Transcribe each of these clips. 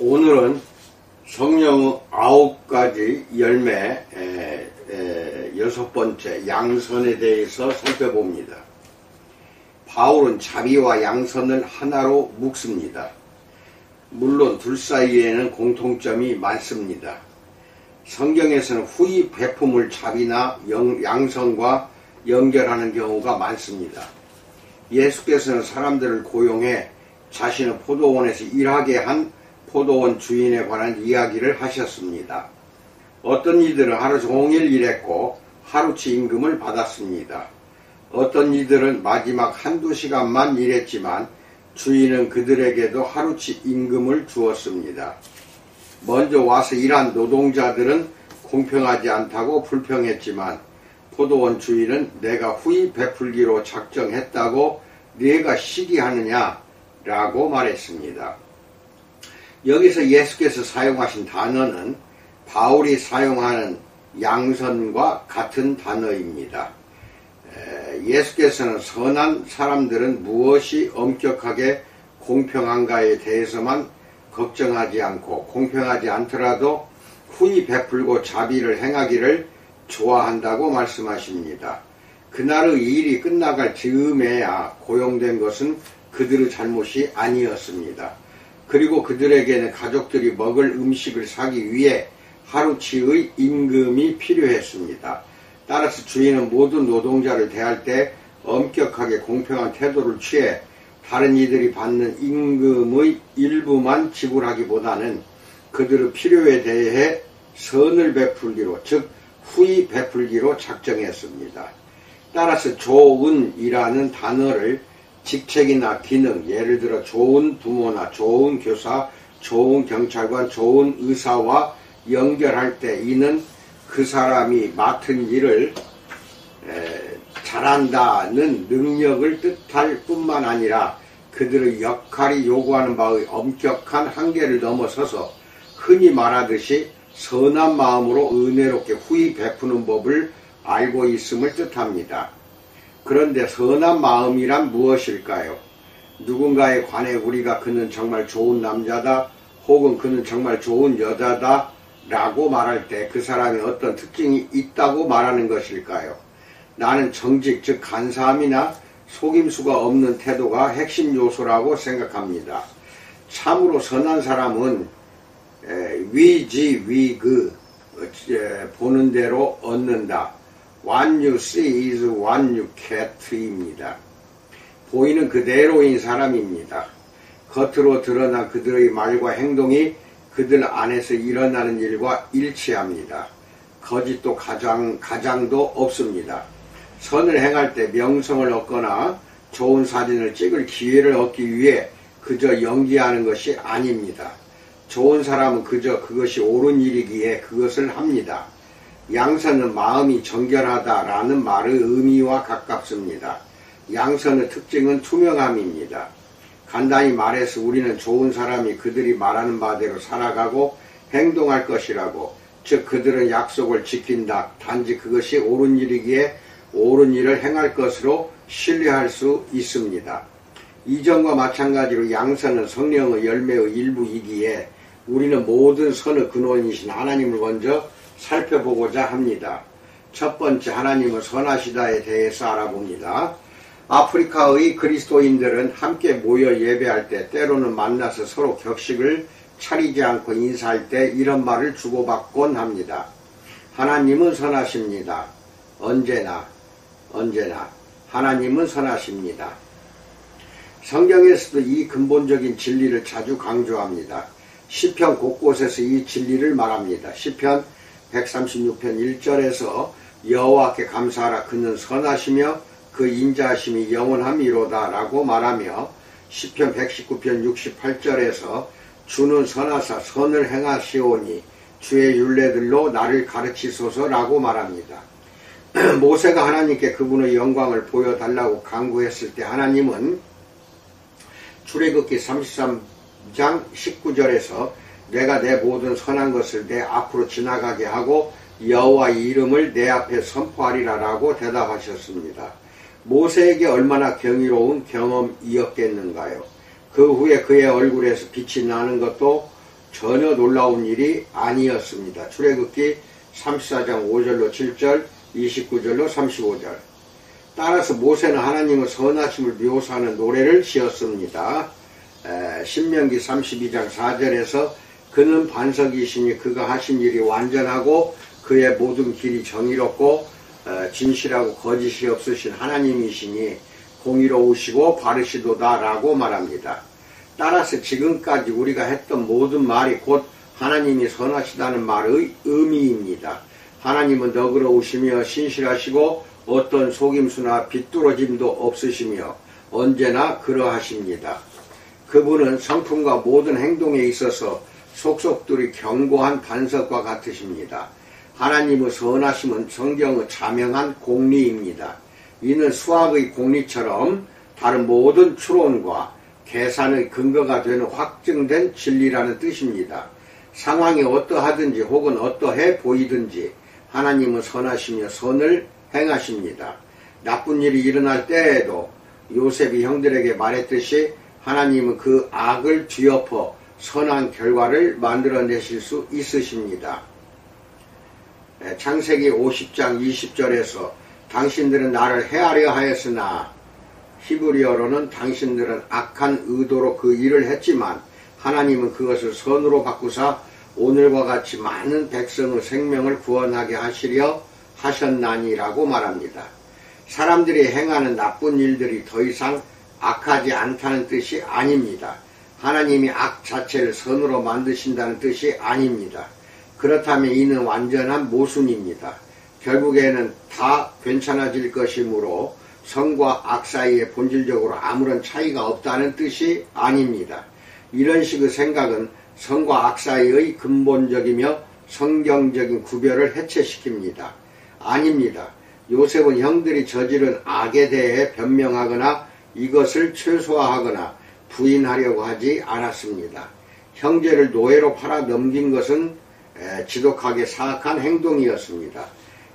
오늘은 성령의 9가지 열매 6번째 양선에 대해서 살펴봅니다. 바울은 자비와 양선을 하나로 묶습니다. 물론 둘 사이에는 공통점이 많습니다. 성경에서는 후히 베품을 자비나 양선과 연결하는 경우가 많습니다. 예수께서는 사람들을 고용해 자신의 포도원에서 일하게 한 포도원 주인에 관한 이야기를 하셨습니다. 어떤 이들은 하루 종일 일했고 하루치 임금을 받았습니다. 어떤 이들은 마지막 한두 시간만 일했지만 주인은 그들에게도 하루치 임금을 주었습니다. 먼저 와서 일한 노동자들은 공평하지 않다고 불평했지만 포도원 주인은 내가 후히 베풀기로 작정했다고 네가 시기하느냐 라고 말했습니다. 여기서 예수께서 사용하신 단어는 바울이 사용하는 양선과 같은 단어입니다. 예수께서는 선한 사람들은 무엇이 엄격하게 공평한가에 대해서만 걱정하지 않고 공평하지 않더라도 후히 베풀고 자비를 행하기를 좋아한다고 말씀하십니다. 그날의 일이 끝나갈 즈음에야 고용된 것은 그들의 잘못이 아니었습니다. 그리고 그들에게는 가족들이 먹을 음식을 사기 위해 하루치의 임금이 필요했습니다. 따라서 주인은 모든 노동자를 대할 때 엄격하게 공평한 태도를 취해 다른 이들이 받는 임금의 일부만 지불하기보다는 그들의 필요에 대해 선을 베풀기로, 즉 후히 베풀기로 작정했습니다. 따라서 좋은이라는 단어를 직책이나 기능, 예를 들어 좋은 부모나 좋은 교사, 좋은 경찰관, 좋은 의사와 연결할 때 이는 그 사람이 맡은 일을 잘한다는 능력을 뜻할 뿐만 아니라 그들의 역할이 요구하는 바의 엄격한 한계를 넘어서서 흔히 말하듯이 선한 마음으로 은혜롭게 후히 베푸는 법을 알고 있음을 뜻합니다. 그런데 선한 마음이란 무엇일까요? 누군가에 관해 우리가 그는 정말 좋은 남자다 혹은 그는 정말 좋은 여자다 라고 말할 때 그 사람이 어떤 특징이 있다고 말하는 것일까요? 나는 정직, 즉 간사함이나 속임수가 없는 태도가 핵심 요소라고 생각합니다. 참으로 선한 사람은 위그 보는 대로 얻는다. What you see is what you get입니다. 보이는 그대로인 사람입니다. 겉으로 드러난 그들의 말과 행동이 그들 안에서 일어나는 일과 일치합니다. 거짓도 가장도 없습니다. 선을 행할 때 명성을 얻거나 좋은 사진을 찍을 기회를 얻기 위해 그저 연기하는 것이 아닙니다. 좋은 사람은 그저 그것이 옳은 일이기에 그것을 합니다. 양선은 마음이 정결하다라는 말의 의미와 가깝습니다. 양선의 특징은 투명함입니다. 간단히 말해서 우리는 좋은 사람이 그들이 말하는 바대로 살아가고 행동할 것이라고, 즉 그들은 약속을 지킨다. 단지 그것이 옳은 일이기에 옳은 일을 행할 것으로 신뢰할 수 있습니다. 이전과 마찬가지로 양선은 성령의 열매의 일부이기에 우리는 모든 선의 근원이신 하나님을 먼저 살펴보고자 합니다. 첫 번째, 하나님은 선하시다에 대해서 알아봅니다. 아프리카의 그리스도인들은 함께 모여 예배할 때 때로는 만나서 서로 격식을 차리지 않고 인사할 때 이런 말을 주고받곤 합니다. 하나님은 선하십니다. 언제나 하나님은 선하십니다. 성경에서도 이 근본적인 진리를 자주 강조합니다. 시편 곳곳에서 이 진리를 말합니다. 시편 136편 1절에서 여호와께 감사하라, 그는 선하시며 그 인자하심이 영원함이로다 라고 말하며, 시편 119편 68절에서 주는 선하사 선을 행하시오니 주의 율례들로 나를 가르치소서 라고 말합니다. 모세가 하나님께 그분의 영광을 보여달라고 간구했을 때 하나님은 출애굽기 33장 19절에서 내가 내 모든 선한 것을 내 앞으로 지나가게 하고 여호와의 이름을 내 앞에 선포하리라 라고 대답하셨습니다. 모세에게 얼마나 경이로운 경험이었겠는가요? 그 후에 그의 얼굴에서 빛이 나는 것도 전혀 놀라운 일이 아니었습니다. 출애굽기 34장 5절로 7절, 29절로 35절. 따라서 모세는 하나님의 선하심을 묘사하는 노래를 지었습니다. 신명기 32장 4절에서 그는 반석이시니 그가 하신 일이 완전하고 그의 모든 길이 정의롭고 진실하고 거짓이 없으신 하나님이시니 공의로우시고 바르시도다 라고 말합니다. 따라서 지금까지 우리가 했던 모든 말이 곧 하나님이 선하시다는 말의 의미입니다. 하나님은 너그러우시며 신실하시고 어떤 속임수나 비뚤어짐도 없으시며 언제나 그러하십니다. 그분은 성품과 모든 행동에 있어서 속속들이 견고한 반석과 같으십니다. 하나님의 선하심은 성경의 자명한 공리입니다. 이는 수학의 공리처럼 다른 모든 추론과 계산의 근거가 되는 확증된 진리라는 뜻입니다. 상황이 어떠하든지 혹은 어떠해 보이든지 하나님은 선하시며 선을 행하십니다. 나쁜 일이 일어날 때에도 요셉이 형들에게 말했듯이 하나님은 그 악을 뒤엎어 선한 결과를 만들어내실 수 있으십니다. 창세기 50장 20절에서 당신들은 나를 해하려 하였으나 히브리어로는 당신들은 악한 의도로 그 일을 했지만 하나님은 그것을 선으로 바꾸사 오늘과 같이 많은 백성의 생명을 구원하게 하시려 하셨나니라고 말합니다. 사람들이 행하는 나쁜 일들이 더 이상 악하지 않다는 뜻이 아닙니다. 하나님이 악 자체를 선으로 만드신다는 뜻이 아닙니다. 그렇다면 이는 완전한 모순입니다. 결국에는 다 괜찮아질 것이므로 선과 악 사이에 본질적으로 아무런 차이가 없다는 뜻이 아닙니다. 이런 식의 생각은 선과 악 사이의 근본적이며 성경적인 구별을 해체시킵니다. 아닙니다. 요셉은 형들이 저지른 악에 대해 변명하거나 이것을 최소화하거나 부인하려고 하지 않았습니다. 형제를 노예로 팔아 넘긴 것은 지독하게 사악한 행동이었습니다.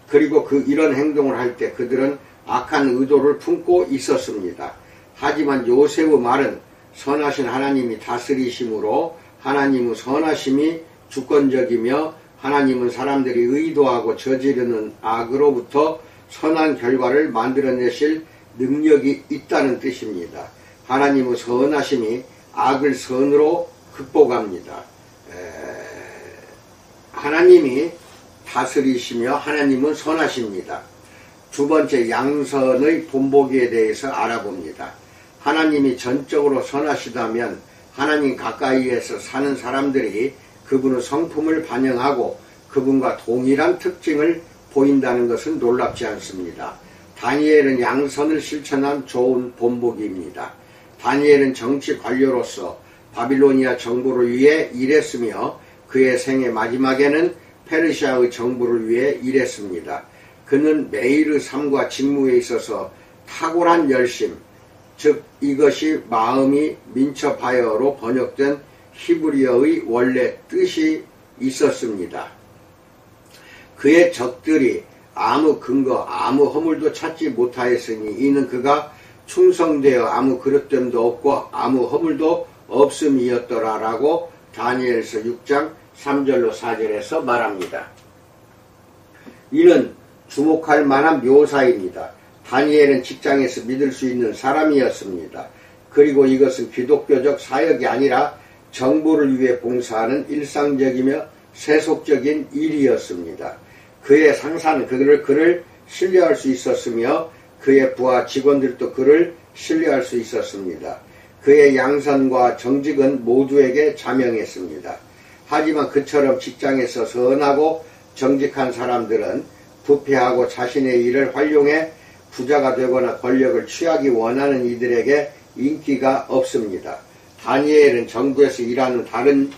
그리고 이런 행동을 할 때 그들은 악한 의도를 품고 있었습니다. 하지만 요셉의 말은 선하신 하나님이 다스리심으로 하나님의 선하심이 주권적이며 하나님은 사람들이 의도하고 저지르는 악으로부터 선한 결과를 만들어내실 능력이 있다는 뜻입니다. 하나님의 선하심이 악을 선으로 극복합니다. 하나님이 다스리시며 하나님은 선하십니다. 두 번째, 양선의 본보기에 대해서 알아봅니다. 하나님이 전적으로 선하시다면 하나님 가까이에서 사는 사람들이 그분의 성품을 반영하고 그분과 동일한 특징을 보인다는 것은 놀랍지 않습니다. 다니엘은 양선을 실천한 좋은 본보기입니다. 다니엘은 정치 관료로서 바빌로니아 정부를 위해 일했으며 그의 생애 마지막에는 페르시아의 정부를 위해 일했습니다. 그는 매일의 삶과 직무에 있어서 탁월한 열심, 즉 이것이 마음이 민첩하여로 번역된 히브리어의 원래 뜻이 있었습니다. 그의 적들이 아무 근거, 아무 허물도 찾지 못하였으니 이는 그가 충성되어 아무 그릇됨도 없고 아무 허물도 없음이었더라라고 다니엘서 6장 3절로 4절에서 말합니다. 이는 주목할 만한 묘사입니다. 다니엘은 직장에서 믿을 수 있는 사람이었습니다. 그리고 이것은 기독교적 사역이 아니라 정부를 위해 봉사하는 일상적이며 세속적인 일이었습니다. 그의 상사는 그를 신뢰할 수 있었으며 그의 부하 직원들도 그를 신뢰할 수 있었습니다. 그의 양선과 정직은 모두에게 자명했습니다. 하지만 그처럼 직장에서 선하고 정직한 사람들은 부패하고 자신의 일을 활용해 부자가 되거나 권력을 취하기 원하는 이들에게 인기가 없습니다. 다니엘은 정부에서 일하는 다른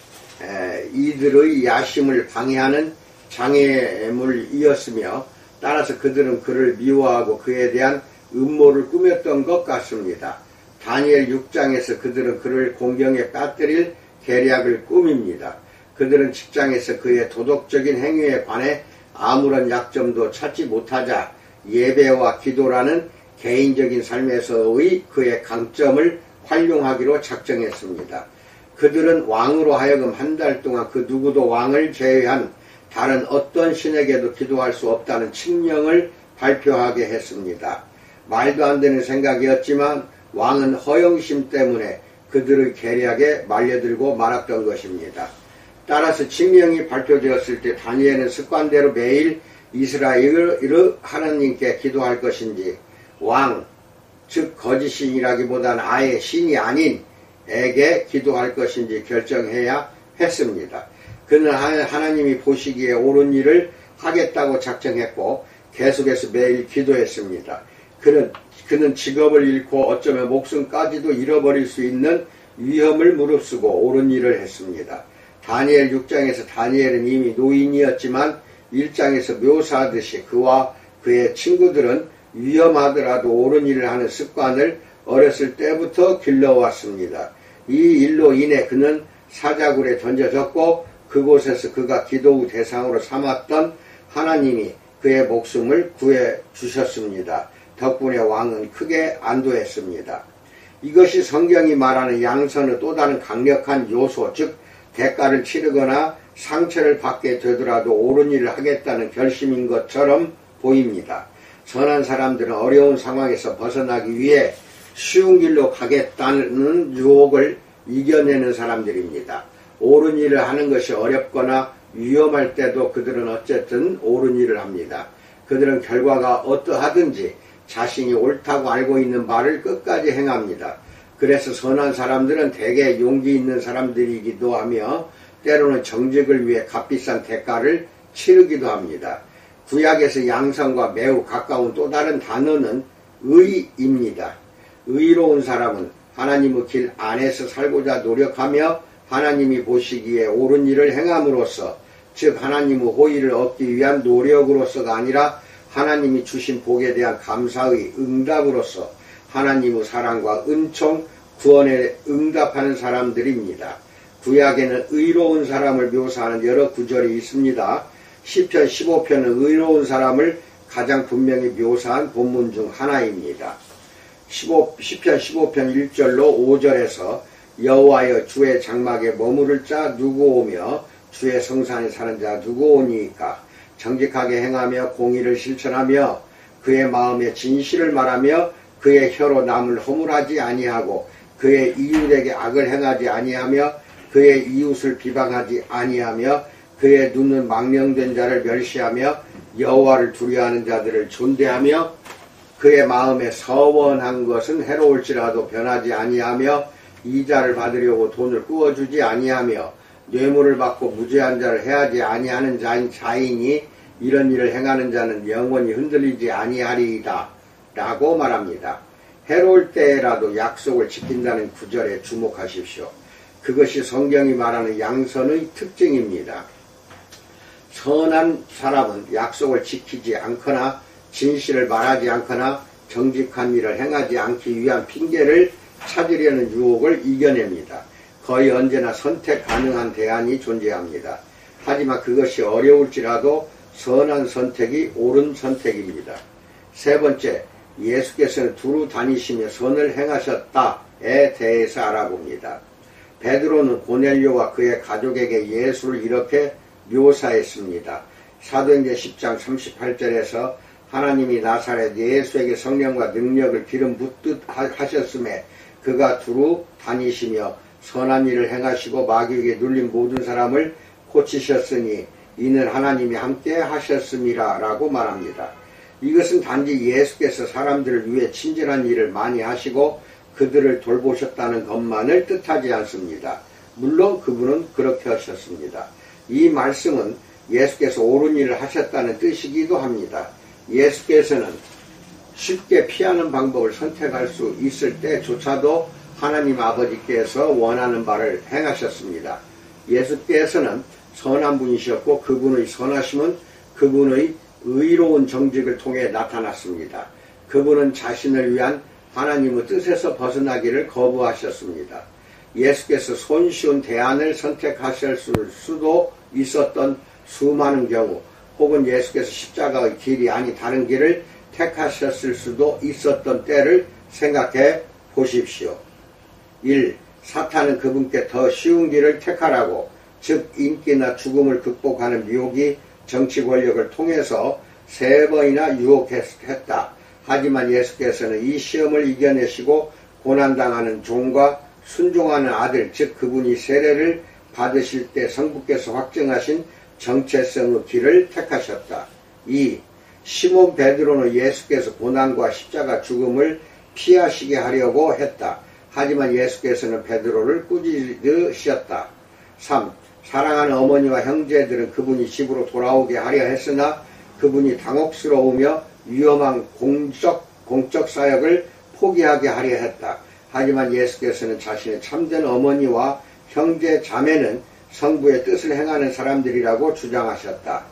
이들의 야심을 방해하는 장애물이었으며 따라서 그들은 그를 미워하고 그에 대한 음모를 꾸몄던 것 같습니다. 다니엘 6장에서 그들은 그를 공경에 빠뜨릴 계략을 꾸밉니다. 그들은 직장에서 그의 도덕적인 행위에 관해 아무런 약점도 찾지 못하자 예배와 기도라는 개인적인 삶에서의 그의 강점을 활용하기로 작정했습니다. 그들은 왕으로 하여금 한 달 동안 그 누구도 왕을 제외한 다른 어떤 신에게도 기도할 수 없다는 칙령을 발표하게 했습니다. 말도 안 되는 생각이었지만 왕은 허영심 때문에 그들의 계략에 말려들고 말았던 것입니다. 따라서 칙령이 발표되었을 때 다니엘은 습관대로 매일 이스라엘의 하나님께 기도할 것인지 왕, 즉 거짓 신이라기보다는 아예 신이 아닌 에게 기도할 것인지 결정해야 했습니다. 그는 하나님이 보시기에 옳은 일을 하겠다고 작정했고 계속해서 매일 기도했습니다. 그는 직업을 잃고 어쩌면 목숨까지도 잃어버릴 수 있는 위험을 무릅쓰고 옳은 일을 했습니다. 다니엘 6장에서 다니엘은 이미 노인이었지만 1장에서 묘사하듯이 그와 그의 친구들은 위험하더라도 옳은 일을 하는 습관을 어렸을 때부터 길러왔습니다. 이 일로 인해 그는 사자굴에 던져졌고 그곳에서 그가 기도의 대상으로 삼았던 하나님이 그의 목숨을 구해 주셨습니다. 덕분에 왕은 크게 안도했습니다. 이것이 성경이 말하는 양선의 또 다른 강력한 요소, 즉 대가를 치르거나 상처를 받게 되더라도 옳은 일을 하겠다는 결심인 것처럼 보입니다. 선한 사람들은 어려운 상황에서 벗어나기 위해 쉬운 길로 가겠다는 유혹을 이겨내는 사람들입니다. 옳은 일을 하는 것이 어렵거나 위험할 때도 그들은 어쨌든 옳은 일을 합니다. 그들은 결과가 어떠하든지 자신이 옳다고 알고 있는 바를 끝까지 행합니다. 그래서 선한 사람들은 대개 용기 있는 사람들이기도 하며 때로는 정직을 위해 값비싼 대가를 치르기도 합니다. 구약에서 양선과 매우 가까운 또 다른 단어는 의입니다. 의로운 사람은 하나님의 길 안에서 살고자 노력하며 하나님이 보시기에 옳은 일을 행함으로써, 즉 하나님의 호의를 얻기 위한 노력으로서가 아니라 하나님이 주신 복에 대한 감사의 응답으로서 하나님의 사랑과 은총, 구원에 응답하는 사람들입니다. 구약에는 의로운 사람을 묘사하는 여러 구절이 있습니다. 시편 15편은 의로운 사람을 가장 분명히 묘사한 본문 중 하나입니다. 시편 15편 1절로 5절에서 여호와여 주의 장막에 머무를 자 누구 오며 주의 성산에 사는 자 누구 오니까 정직하게 행하며 공의를 실천하며 그의 마음에 진실을 말하며 그의 혀로 남을 허물하지 아니하고 그의 이웃에게 악을 행하지 아니하며 그의 이웃을 비방하지 아니하며 그의 눈은 망령된 자를 멸시하며 여호와를 두려워하는 자들을 존대하며 그의 마음에 서원한 것은 해로울지라도 변하지 아니하며 이자를 받으려고 돈을 꾸어주지 아니하며 뇌물을 받고 무죄한 자를 해하지 아니하는 자이니 이런 일을 행하는 자는 영원히 흔들리지 아니하리이다 라고 말합니다. 해로울 때라도 약속을 지킨다는 구절에 주목하십시오. 그것이 성경이 말하는 양선의 특징입니다. 선한 사람은 약속을 지키지 않거나 진실을 말하지 않거나 정직한 일을 행하지 않기 위한 핑계를 찾으려는 유혹을 이겨냅니다. 거의 언제나 선택 가능한 대안이 존재합니다. 하지만 그것이 어려울지라도 선한 선택이 옳은 선택입니다. 세 번째, 예수께서는 두루 다니시며 선을 행하셨다에 대해서 알아봅니다. 베드로는 고넬료와 그의 가족에게 예수를 이렇게 묘사했습니다. 사도행전 10장 38절에서 하나님이 나사렛 예수에게 성령과 능력을 기름 붓듯 하셨음에 그가 두루 다니시며 선한 일을 행하시고 마귀에게 눌린 모든 사람을 고치셨으니 이는 하나님이 함께 하셨음이라 라고 말합니다. 이것은 단지 예수께서 사람들을 위해 친절한 일을 많이 하시고 그들을 돌보셨다는 것만을 뜻하지 않습니다. 물론 그분은 그렇게 하셨습니다. 이 말씀은 예수께서 옳은 일을 하셨다는 뜻이기도 합니다. 예수께서는 쉽게 피하는 방법을 선택할 수 있을 때조차도 하나님 아버지께서 원하는 바를 행하셨습니다. 예수께서는 선한 분이셨고 그분의 선하심은 그분의 의로운 정직을 통해 나타났습니다. 그분은 자신을 위한 하나님의 뜻에서 벗어나기를 거부하셨습니다. 예수께서 손쉬운 대안을 선택하실 수도 있었던 수많은 경우, 혹은 예수께서 십자가의 길이 아닌 다른 길을 택하셨을 수도 있었던 때를 생각해 보십시오. 1. 사탄은 그분께 더 쉬운 길을 택하라고, 즉 인기나 죽음을 극복하는 묘기, 정치 권력을 통해서 3번이나 유혹했다. 하지만 예수께서는 이 시험을 이겨내시고 고난당하는 종과 순종하는 아들, 즉 그분이 세례를 받으실 때 성부께서 확증하신 정체성의 길을 택하셨다. 2. 시몬 베드로는 예수께서 고난과 십자가 죽음을 피하시게 하려고 했다. 하지만 예수께서는 베드로를 꾸짖으셨다. 3. 사랑하는 어머니와 형제들은 그분이 집으로 돌아오게 하려 했으나 그분이 당혹스러우며 위험한 공적 사역을 포기하게 하려 했다. 하지만 예수께서는 자신의 참된 어머니와 형제 자매는 성부의 뜻을 행하는 사람들이라고 주장하셨다.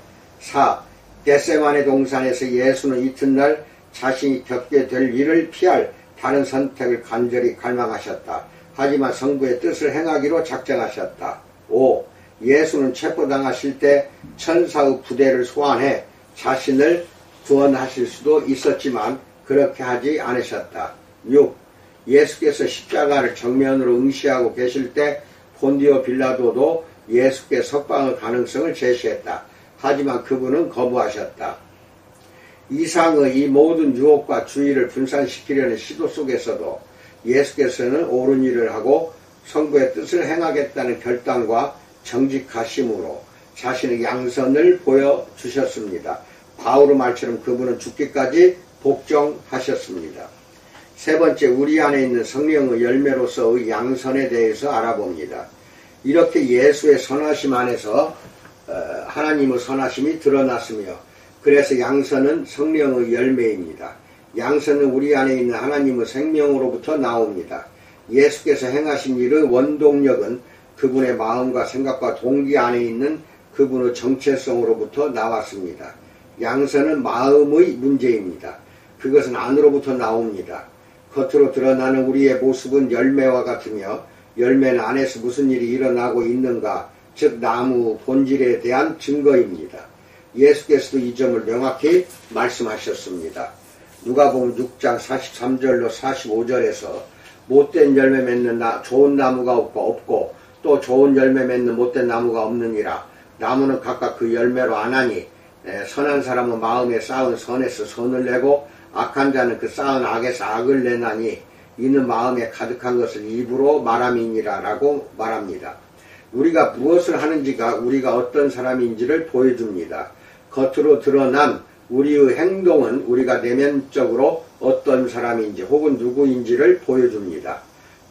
4. 겟세마네 동산에서 예수는 이튿날 자신이 겪게 될 일을 피할 다른 선택을 간절히 갈망하셨다. 하지만 성부의 뜻을 행하기로 작정하셨다. 5. 예수는 체포당하실 때 천사의 부대를 소환해 자신을 구원하실 수도 있었지만 그렇게 하지 않으셨다. 6. 예수께서 십자가를 정면으로 응시하고 계실 때 본디오 빌라도도 예수께 석방의 가능성을 제시했다. 하지만 그분은 거부하셨다. 이상의 이 모든 유혹과 주의를 분산시키려는 시도 속에서도 예수께서는 옳은 일을 하고 성부의 뜻을 행하겠다는 결단과 정직하심으로 자신의 양선을 보여주셨습니다. 바울의 말처럼 그분은 죽기까지 복종하셨습니다. 세 번째, 우리 안에 있는 성령의 열매로서의 양선에 대해서 알아봅니다. 이렇게 예수의 선하심 안에서 하나님의 선하심이 드러났으며, 그래서 양선은 성령의 열매입니다. 양선은 우리 안에 있는 하나님의 생명으로부터 나옵니다. 예수께서 행하신 일의 원동력은 그분의 마음과 생각과 동기 안에 있는 그분의 정체성으로부터 나왔습니다. 양선은 마음의 문제입니다. 그것은 안으로부터 나옵니다. 겉으로 드러나는 우리의 모습은 열매와 같으며 열매는 안에서 무슨 일이 일어나고 있는가, 즉 나무 본질에 대한 증거입니다. 예수께서도 이 점을 명확히 말씀하셨습니다. 누가복음 6장 43절로 45절에서 못된 열매 맺는 좋은 나무가 없고 또 좋은 열매 맺는 못된 나무가 없느니라. 나무는 각각 그 열매로 아나니 선한 사람은 마음에 쌓은 선에서 선을 내고 악한 자는 그 쌓은 악에서 악을 내나니 이는 마음에 가득한 것을 입으로 말함이니라 라고 말합니다. 우리가 무엇을 하는지가 우리가 어떤 사람인지를 보여줍니다. 겉으로 드러난 우리의 행동은 우리가 내면적으로 어떤 사람인지 혹은 누구인지를 보여줍니다.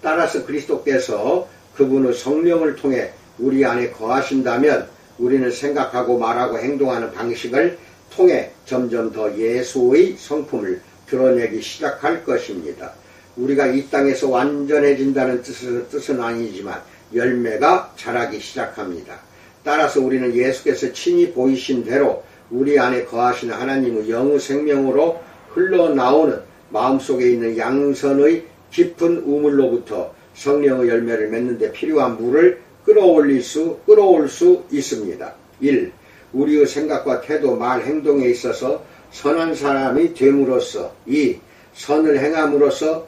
따라서 그리스도께서 그분의 성령을 통해 우리 안에 거하신다면 우리는 생각하고 말하고 행동하는 방식을 통해 점점 더 예수의 성품을 드러내기 시작할 것입니다. 우리가 이 땅에서 완전해진다는 뜻은 아니지만 열매가 자라기 시작합니다. 따라서 우리는 예수께서 친히 보이신 대로 우리 안에 거하시는 하나님의 영의 생명으로 흘러나오는 마음속에 있는 양선의 깊은 우물로부터 성령의 열매를 맺는 데 필요한 물을 끌어올 수 있습니다. 1. 우리의 생각과 태도, 말, 행동에 있어서 선한 사람이 됨으로써. 2. 선을 행함으로써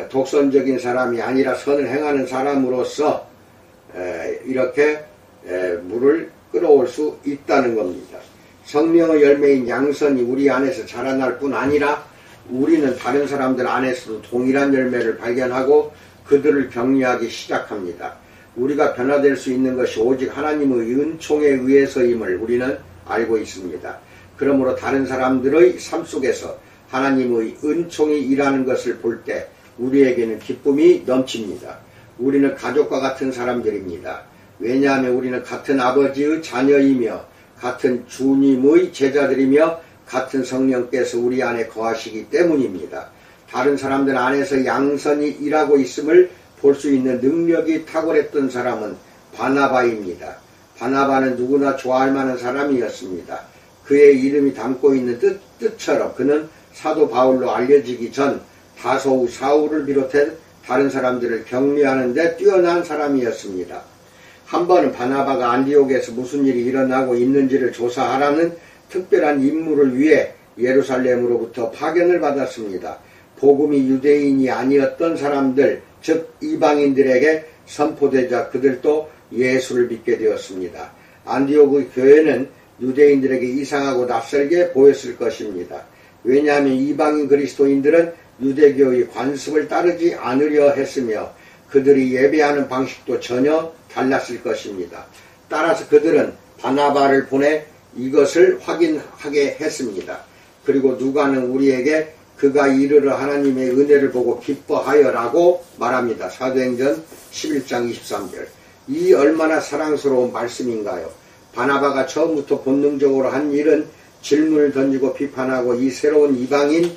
독선적인 사람이 아니라 선을 행하는 사람으로서 이렇게 물을 끌어올 수 있다는 겁니다. 성령의 열매인 양선이 우리 안에서 자라날 뿐 아니라 우리는 다른 사람들 안에서도 동일한 열매를 발견하고 그들을 격려하기 시작합니다. 우리가 변화될 수 있는 것이 오직 하나님의 은총에 의해서임을 우리는 알고 있습니다. 그러므로 다른 사람들의 삶 속에서 하나님의 은총이 일하는 것을 볼 때 우리에게는 기쁨이 넘칩니다. 우리는 가족과 같은 사람들입니다. 왜냐하면 우리는 같은 아버지의 자녀이며 같은 주님의 제자들이며 같은 성령께서 우리 안에 거하시기 때문입니다. 다른 사람들 안에서 양선이 일하고 있음을 볼 수 있는 능력이 탁월했던 사람은 바나바입니다. 바나바는 누구나 좋아할 만한 사람이었습니다. 그의 이름이 담고 있는 뜻처럼 그는 사도 바울로 알려지기 전 다소 사울을 비롯해 다른 사람들을 격려하는 데 뛰어난 사람이었습니다. 한 번은 바나바가 안디옥에서 무슨 일이 일어나고 있는지를 조사하라는 특별한 임무를 위해 예루살렘으로부터 파견을 받았습니다. 복음이 유대인이 아니었던 사람들, 즉 이방인들에게 선포되자 그들도 예수를 믿게 되었습니다. 안디오크 교회는 유대인들에게 이상하고 낯설게 보였을 것입니다. 왜냐하면 이방인 그리스도인들은 유대교의 관습을 따르지 않으려 했으며 그들이 예배하는 방식도 전혀 달랐을 것입니다. 따라서 그들은 바나바를 보내 이것을 확인하게 했습니다. 그리고 누가는 우리에게 그가 이르러 하나님의 은혜를 보고 기뻐하여라고 말합니다. 사도행전 11장 23절. 이 얼마나 사랑스러운 말씀인가요? 바나바가 처음부터 본능적으로 한 일은 질문을 던지고 비판하고 이 새로운 이방인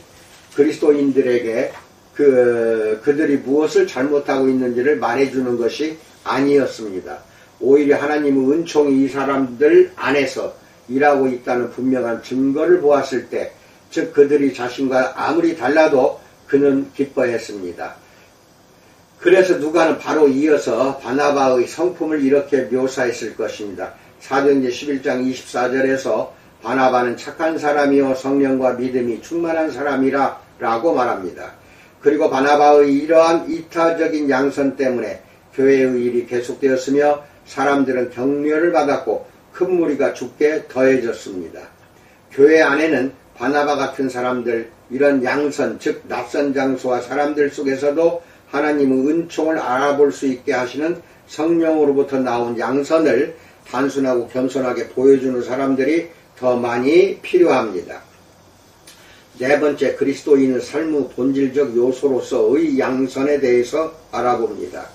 그리스도인들에게 그들이 무엇을 잘못하고 있는지를 말해주는 것이 아니었습니다. 오히려 하나님의 은총이 이 사람들 안에서 일하고 있다는 분명한 증거를 보았을 때, 즉 그들이 자신과 아무리 달라도 그는 기뻐했습니다. 그래서 누가는 바로 이어서 바나바의 성품을 이렇게 묘사했을 것입니다. 사도행전 11장 24절에서 바나바는 착한 사람이요 성령과 믿음이 충만한 사람이라 라고 말합니다. 그리고 바나바의 이러한 이타적인 양선 때문에 교회의 일이 계속되었으며 사람들은 격려를 받았고 큰 무리가 죽게 더해졌습니다. 교회 안에는 바나바 같은 사람들, 이런 양선, 즉 낯선 장소와 사람들 속에서도 하나님의 은총을 알아볼 수 있게 하시는 성령으로부터 나온 양선을 단순하고 겸손하게 보여주는 사람들이 더 많이 필요합니다. 네 번째, 그리스도인의 삶의 본질적 요소로서의 양선에 대해서 알아봅니다.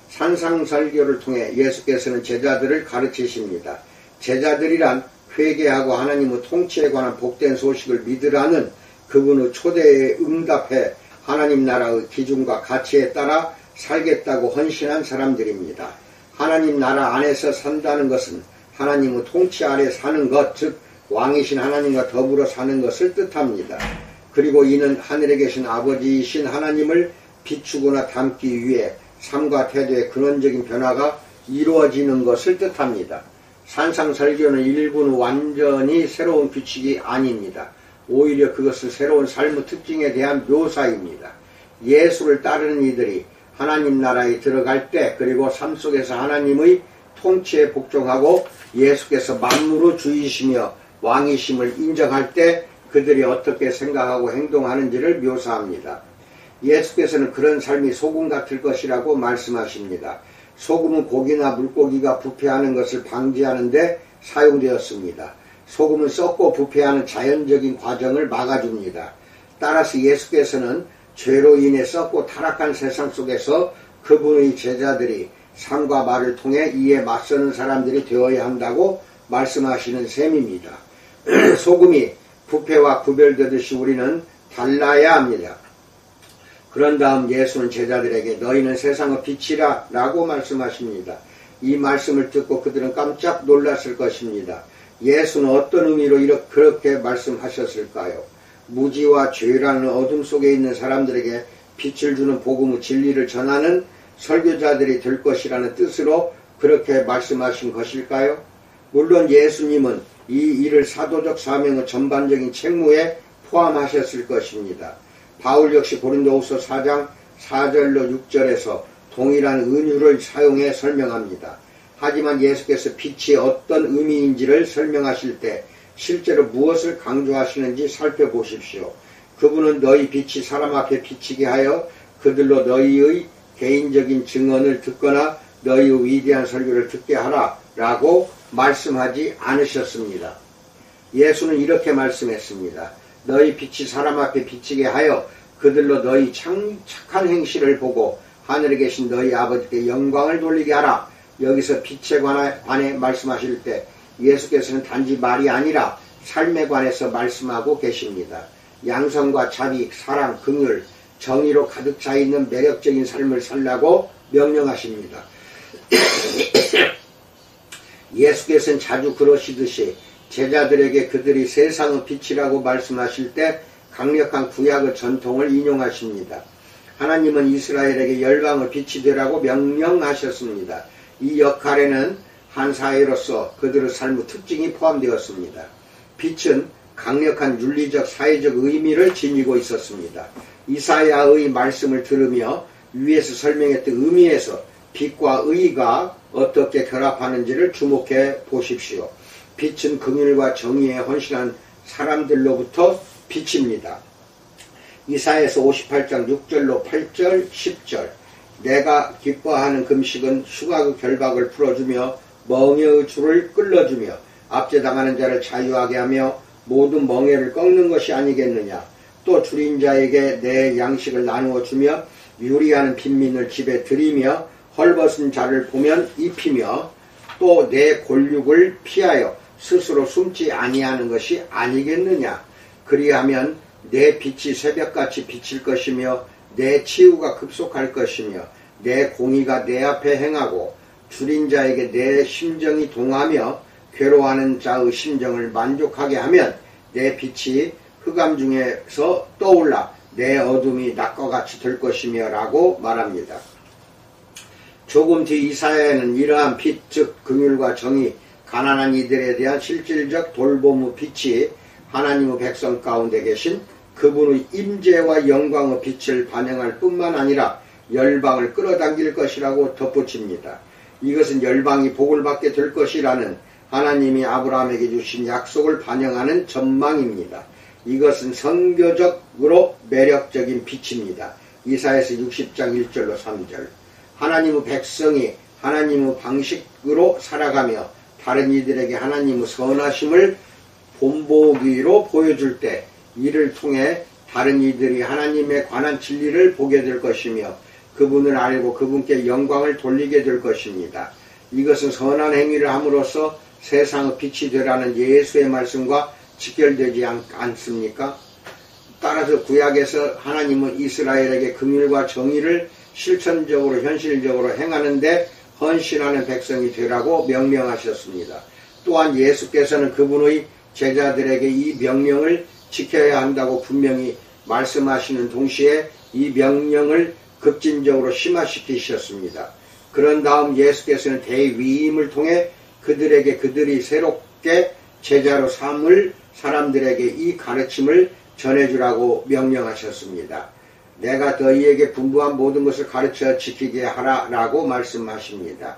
산상설교를 통해 예수께서는 제자들을 가르치십니다. 제자들이란 회개하고 하나님의 통치에 관한 복된 소식을 믿으라는 그분의 초대에 응답해 하나님 나라의 기준과 가치에 따라 살겠다고 헌신한 사람들입니다. 하나님 나라 안에서 산다는 것은 하나님의 통치 아래 사는 것, 즉 왕이신 하나님과 더불어 사는 것을 뜻합니다. 그리고 이는 하늘에 계신 아버지이신 하나님을 비추거나 닮기 위해 삶과 태도의 근원적인 변화가 이루어지는 것을 뜻합니다. 산상설교는 일부는 완전히 새로운 규칙이 아닙니다. 오히려 그것은 새로운 삶의 특징에 대한 묘사입니다. 예수를 따르는 이들이 하나님 나라에 들어갈 때, 그리고 삶 속에서 하나님의 통치에 복종하고 예수께서 만물의 주이시며 왕이심을 인정할 때 그들이 어떻게 생각하고 행동하는지를 묘사합니다. 예수께서는 그런 삶이 소금 같을 것이라고 말씀하십니다. 소금은 고기나 물고기가 부패하는 것을 방지하는 데 사용되었습니다. 소금은 썩고 부패하는 자연적인 과정을 막아줍니다. 따라서 예수께서는 죄로 인해 썩고 타락한 세상 속에서 그분의 제자들이 삶과 말을 통해 이에 맞서는 사람들이 되어야 한다고 말씀하시는 셈입니다. 소금이 부패와 구별되듯이 우리는 달라야 합니다. 그런 다음 예수는 제자들에게 너희는 세상의 빛이라 라고 말씀하십니다. 이 말씀을 듣고 그들은 깜짝 놀랐을 것입니다. 예수는 어떤 의미로 그렇게 말씀하셨을까요? 무지와 죄라는 어둠 속에 있는 사람들에게 빛을 주는 복음의 진리를 전하는 설교자들이 될 것이라는 뜻으로 그렇게 말씀하신 것일까요? 물론 예수님은 이 일을 사도적 사명의 전반적인 책무에 포함하셨을 것입니다. 바울 역시 고린도후서 4장 4절로 6절에서 동일한 은유를 사용해 설명합니다. 하지만 예수께서 빛이 어떤 의미인지를 설명하실 때 실제로 무엇을 강조하시는지 살펴보십시오. 그분은 너희 빛이 사람 앞에 비치게 하여 그들로 너희의 개인적인 증언을 듣거나 너희의 위대한 설교를 듣게 하라 라고 말씀하지 않으셨습니다. 예수는 이렇게 말씀했습니다. 너희 빛이 사람 앞에 비치게 하여 그들로 너희 착한 행실을 보고 하늘에 계신 너희 아버지께 영광을 돌리게 하라. 여기서 빛에 관해 말씀하실 때 예수께서는 단지 말이 아니라 삶에 관해서 말씀하고 계십니다. 양선과 자비, 사랑, 긍휼, 정의로 가득 차 있는 매력적인 삶을 살라고 명령하십니다. 예수께서는 자주 그러시듯이 제자들에게 그들이 세상의 빛이라고 말씀하실 때 강력한 구약의 전통을 인용하십니다. 하나님은 이스라엘에게 열방의 빛이 되라고 명령하셨습니다. 이 역할에는 한 사회로서 그들의 삶의 특징이 포함되었습니다. 빛은 강력한 윤리적 사회적 의미를 지니고 있었습니다. 이사야의 말씀을 들으며 위에서 설명했던 의미에서 빛과 의가 어떻게 결합하는지를 주목해 보십시오. 빛은 긍휼과 정의에 헌신한 사람들로부터 빛입니다. 이사야서 58장 6절로 8절 10절 내가 기뻐하는 금식은 흉악의 결박을 풀어주며 멍에의 줄을 끌어주며 압제당하는 자를 자유하게 하며 모든 멍에를 꺾는 것이 아니겠느냐. 또 줄인 자에게 내 양식을 나누어 주며 유리하는 빈민을 집에 들이며 헐벗은 자를 보면 입히며 또 내 골육을 피하여 스스로 숨지 아니하는 것이 아니겠느냐. 그리하면 내 빛이 새벽같이 비칠 것이며 내 치유가 급속할 것이며 내 공의가 내 앞에 행하고 줄인 자에게 내 심정이 동하며 괴로워하는 자의 심정을 만족하게 하면 내 빛이 흑암 중에서 떠올라 내 어둠이 낮과 같이 될 것이며 라고 말합니다. 조금 뒤 이사야에는 이러한 빛, 즉 긍휼과 정의, 가난한 이들에 대한 실질적 돌봄의 빛이 하나님의 백성 가운데 계신 그분의 임재와 영광의 빛을 반영할 뿐만 아니라 열방을 끌어당길 것이라고 덧붙입니다. 이것은 열방이 복을 받게 될 것이라는 하나님이 아브라함에게 주신 약속을 반영하는 전망입니다. 이것은 선교적으로 매력적인 빛입니다. 이사야서 60장 1절로 3절 하나님의 백성이 하나님의 방식으로 살아가며 다른 이들에게 하나님의 선하심을 본보기로 보여줄 때 이를 통해 다른 이들이 하나님에 관한 진리를 보게 될 것이며 그분을 알고 그분께 영광을 돌리게 될 것입니다. 이것은 선한 행위를 함으로써 세상의 빛이 되라는 예수의 말씀과 직결되지 않습니까? 따라서 구약에서 하나님은 이스라엘에게 긍휼과 정의를 실천적으로 현실적으로 행하는데 헌신하는 백성이 되라고 명령하셨습니다. 또한 예수께서는 그분의 제자들에게 이 명령을 지켜야 한다고 분명히 말씀하시는 동시에 이 명령을 급진적으로 심화시키셨습니다. 그런 다음 예수께서는 대위임을 통해 그들에게 그들이 새롭게 제자로 삼을 사람들에게 이 가르침을 전해주라고 명령하셨습니다. 내가 너희에게 분부한 모든 것을 가르쳐 지키게 하라라고 말씀하십니다.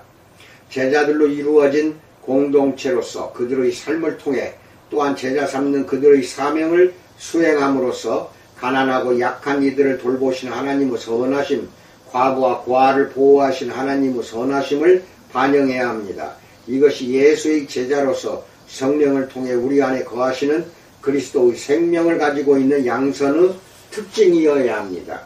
제자들로 이루어진 공동체로서 그들의 삶을 통해 또한 제자 삼는 그들의 사명을 수행함으로써 가난하고 약한 이들을 돌보신 하나님의 선하심, 과부와 고아를 보호하신 하나님의 선하심을 반영해야 합니다. 이것이 예수의 제자로서 성령을 통해 우리 안에 거하시는 그리스도의 생명을 가지고 있는 양선의 특징이어야 합니다.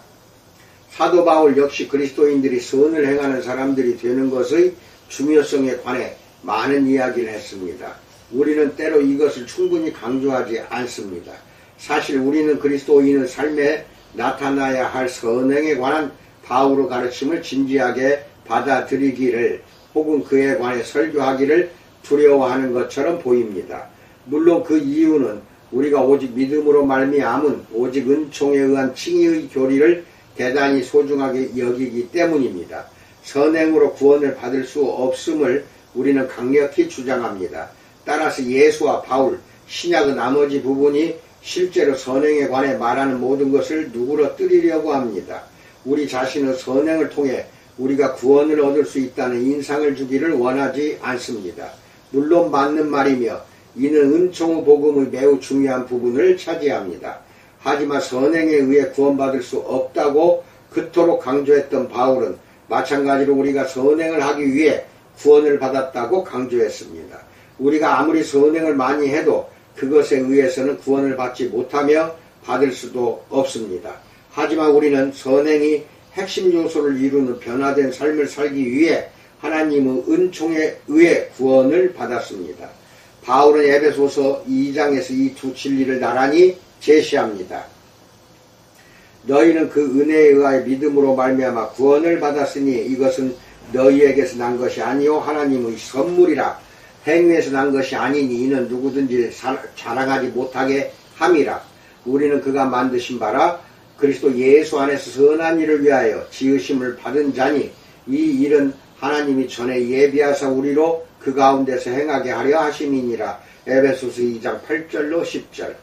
사도 바울 역시 그리스도인들이 선을 행하는 사람들이 되는 것의 중요성에 관해 많은 이야기를 했습니다. 우리는 때로 이것을 충분히 강조하지 않습니다. 사실 우리는 그리스도인의 삶에 나타나야 할 선행에 관한 바울의 가르침을 진지하게 받아들이기를 혹은 그에 관해 설교하기를 두려워하는 것처럼 보입니다. 물론 그 이유는 우리가 오직 믿음으로 말미암은 오직 은총에 의한 칭의의 교리를 대단히 소중하게 여기기 때문입니다. 선행으로 구원을 받을 수 없음을 우리는 강력히 주장합니다. 따라서 예수와 바울, 신약의 나머지 부분이 실제로 선행에 관해 말하는 모든 것을 누그러뜨리려고 합니다. 우리 자신의 선행을 통해 우리가 구원을 얻을 수 있다는 인상을 주기를 원하지 않습니다. 물론 맞는 말이며 이는 은총의 복음의 매우 중요한 부분을 차지합니다. 하지만 선행에 의해 구원받을 수 없다고 그토록 강조했던 바울은 마찬가지로 우리가 선행을 하기 위해 구원을 받았다고 강조했습니다. 우리가 아무리 선행을 많이 해도 그것에 의해서는 구원을 받지 못하며 받을 수도 없습니다. 하지만 우리는 선행이 핵심 요소를 이루는 변화된 삶을 살기 위해 하나님의 은총에 의해 구원을 받았습니다. 바울은 에베소서 2장에서 이 두 진리를 나란히 제시합니다. 너희는 그 은혜에 의하여 믿음으로 말미암아 구원을 받았으니 이것은 너희에게서 난 것이 아니요 하나님의 선물이라. 행위에서 난 것이 아니니 이는 누구든지 자랑하지 못하게 함이라. 우리는 그가 만드신 바라 그리스도 예수 안에서 선한 일을 위하여 지으심을 받은 자니 이 일은 하나님이 전에 예비하사 우리로 그 가운데서 행하게 하려 하심이니라. 에베소서 2장 8절로 10절.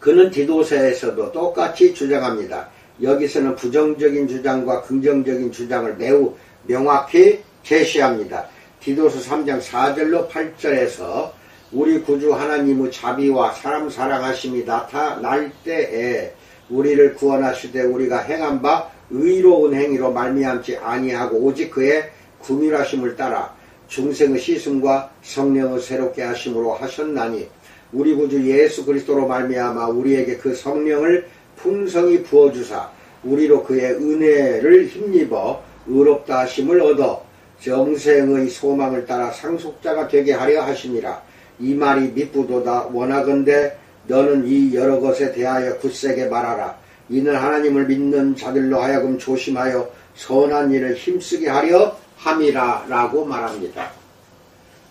그는 디도서에서도 똑같이 주장합니다. 여기서는 부정적인 주장과 긍정적인 주장을 매우 명확히 제시합니다. 디도서 3장 4절로 8절에서 우리 구주 하나님의 자비와 사람 사랑하심이 나타날 때에 우리를 구원하시되 우리가 행한 바 의로운 행위로 말미암지 아니하고 오직 그의 긍휼하심을 따라 중생의 씻음과 성령의 새롭게 하심으로 하셨나니 우리 구주 예수 그리스도로 말미암아 우리에게 그 성령을 풍성히 부어주사 우리로 그의 은혜를 힘입어 의롭다 하심을 얻어 영생의 소망을 따라 상속자가 되게 하려 하심이라. 이 말이 미쁘도다. 원하건대 너는 이 여러 것에 대하여 굳세게 말하라. 이는 하나님을 믿는 자들로 하여금 조심하여 선한 일을 힘쓰게 하려 함이라 라고 말합니다.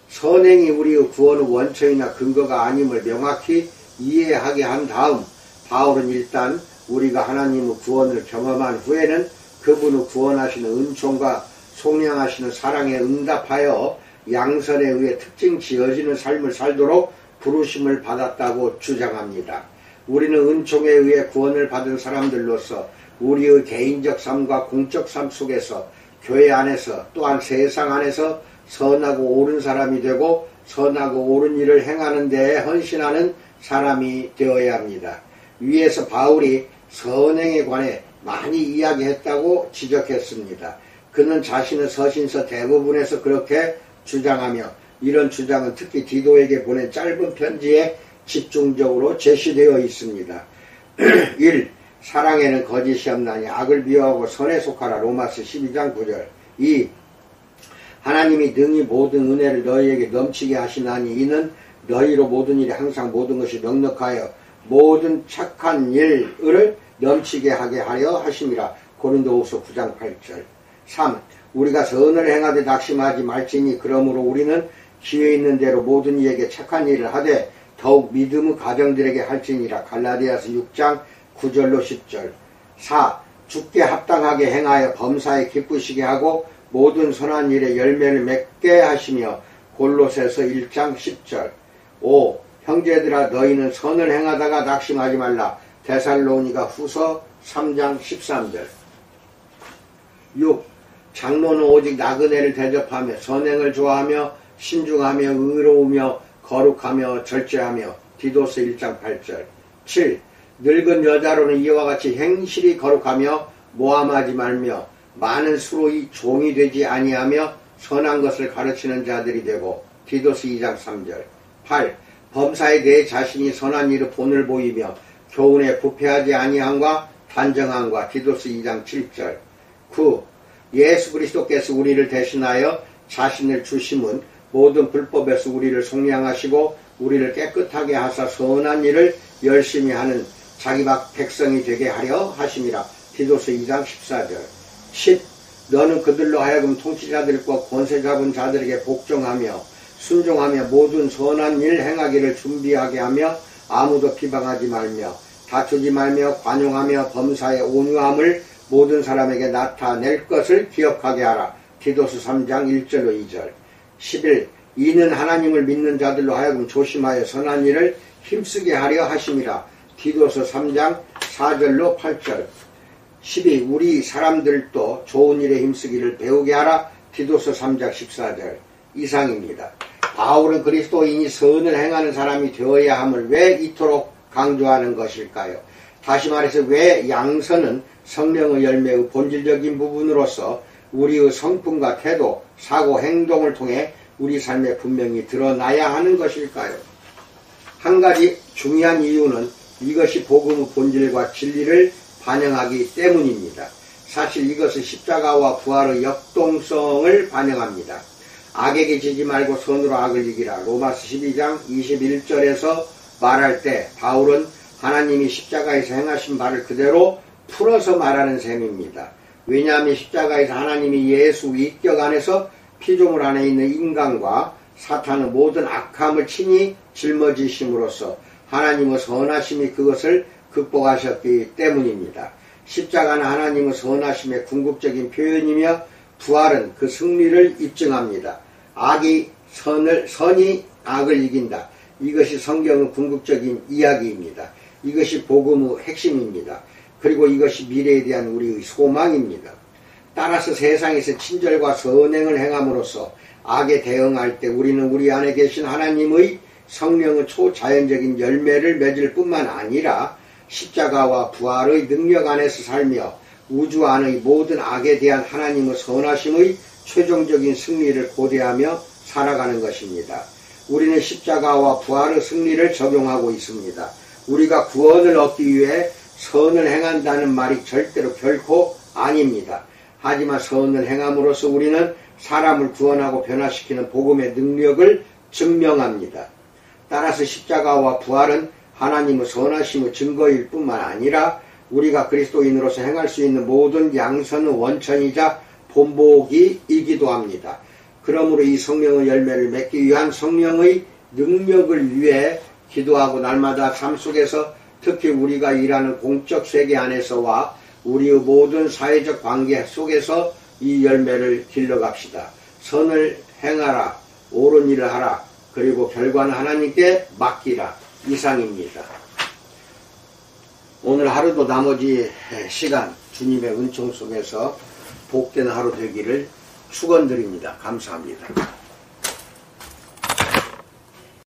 선행이 우리의 구원의 원천이나 근거가 아님을 명확히 이해하게 한 다음 바울은 일단 우리가 하나님의 구원을 경험한 후에는 그분의 구원하시는 은총과 속량하시는 사랑에 응답하여 양선에 의해 특징 지어지는 삶을 살도록 부르심을 받았다고 주장합니다. 우리는 은총에 의해 구원을 받은 사람들로서 우리의 개인적 삶과 공적 삶 속에서 교회 안에서 또한 세상 안에서 선하고 옳은 사람이 되고 선하고 옳은 일을 행하는 데에 헌신하는 사람이 되어야 합니다. 위에서 바울이 선행에 관해 많이 이야기했다고 지적했습니다. 그는 자신의 서신서 대부분에서 그렇게 주장하며 이런 주장은 특히 디도에게 보낸 짧은 편지에 집중적으로 제시되어 있습니다. 1. 사랑에는 거짓이 없나니 악을 미워하고 선에 속하라. 로마서 12장 9절. 2. 하나님이 능히 모든 은혜를 너희에게 넘치게 하시나니 이는 너희로 모든 일이 항상 모든 것이 넉넉하여 모든 착한 일을 넘치게 하게 하려 하심이라. 고린도후서 9장 8절. 3. 우리가 선을 행하되 낙심하지 말지니 그러므로 우리는 기회 있는 대로 모든 이에게 착한 일을 하되 더욱 믿음의 가정들에게 할지니라. 갈라디아서 6장 9절로 10절. 4. 주께 합당하게 행하여 범사에 기쁘시게 하고 모든 선한 일에 열매를 맺게 하시며. 골로새서 1장 10절. 5. 형제들아 너희는 선을 행하다가 낙심하지 말라. 데살로니가 후서 3장 13절. 6. 장로는 오직 나그네를 대접하며 선행을 좋아하며 신중하며 의로우며 거룩하며 절제하며. 디도서 1장 8절. 7. 늙은 여자로는 이와 같이 행실이 거룩하며 모함하지 말며 많은 수로의 종이 되지 아니하며 선한 것을 가르치는 자들이 되고. 디도서 2장 3절. 8. 범사에 대해 자신이 선한 일의 본을 보이며 교훈에 부패하지 아니함과 단정함과. 디도서 2장 7절. 9. 예수 그리스도께서 우리를 대신하여 자신을 주심은 모든 불법에서 우리를 속량하시고 우리를 깨끗하게 하사 선한 일을 열심히 하는 자기 백성이 되게 하려 하심이라. 디도서 2장 14절. 10. 너는 그들로 하여금 통치자들과 권세 잡은 자들에게 복종하며 순종하며 모든 선한 일 행하기를 준비하게 하며 아무도 비방하지 말며 다투지 말며 관용하며 범사의 온유함을 모든 사람에게 나타낼 것을 기억하게 하라. 디도서 3장 1절로 2절. 11. 이는 하나님을 믿는 자들로 하여금 조심하여 선한 일을 힘쓰게 하려 하심이라. 디도서 3장 4절로 8절. 12. 우리 사람들도 좋은 일에 힘쓰기를 배우게 하라. 디도서 3장 14절. 이상입니다. 바울은 그리스도인이 선을 행하는 사람이 되어야 함을 왜 이토록 강조하는 것일까요? 다시 말해서 왜 양선은 성령의 열매의 본질적인 부분으로서 우리의 성품과 태도, 사고, 행동을 통해 우리 삶에 분명히 드러나야 하는 것일까요? 한 가지 중요한 이유는 이것이 복음의 본질과 진리를 반영하기 때문입니다. 사실 이것은 십자가와 부활의 역동성을 반영합니다. 악에게 지지 말고 선으로 악을 이기라. 로마서 12장 21절에서 말할 때 바울은 하나님이 십자가에서 행하신 바를 그대로 풀어서 말하는 셈입니다. 왜냐하면 십자가에서 하나님이 예수 위격 안에서 피조물 안에 있는 인간과 사탄의 모든 악함을 친히 짊어지심으로써 하나님의 선하심이 그것을 극복하셨기 때문입니다. 십자가는 하나님의 선하심의 궁극적인 표현이며 부활은 그 승리를 입증합니다. 선이 악을 이긴다. 이것이 성경의 궁극적인 이야기입니다. 이것이 복음의 핵심입니다. 그리고 이것이 미래에 대한 우리의 소망입니다. 따라서 세상에서 친절과 선행을 행함으로써 악에 대응할 때 우리는 우리 안에 계신 하나님의 성령의 초자연적인 열매를 맺을 뿐만 아니라 십자가와 부활의 능력 안에서 살며 우주 안의 모든 악에 대한 하나님의 선하심의 최종적인 승리를 고대하며 살아가는 것입니다. 우리는 십자가와 부활의 승리를 적용하고 있습니다. 우리가 구원을 얻기 위해 선을 행한다는 말이 절대로 결코 아닙니다. 하지만 선을 행함으로써 우리는 사람을 구원하고 변화시키는 복음의 능력을 증명합니다. 따라서 십자가와 부활은 하나님의 선하심의 증거일 뿐만 아니라 우리가 그리스도인으로서 행할 수 있는 모든 양선의 원천이자 본보기이기도 합니다. 그러므로 이 성령의 열매를 맺기 위한 성령의 능력을 위해 기도하고 날마다 삶 속에서 특히 우리가 일하는 공적 세계 안에서와 우리의 모든 사회적 관계 속에서 이 열매를 길러갑시다. 선을 행하라, 옳은 일을 하라, 그리고 결과는 하나님께 맡기라. 이상입니다. 오늘 하루도 나머지 시간 주님의 은총 속에서 복된 하루 되기를 축원드립니다. 감사합니다.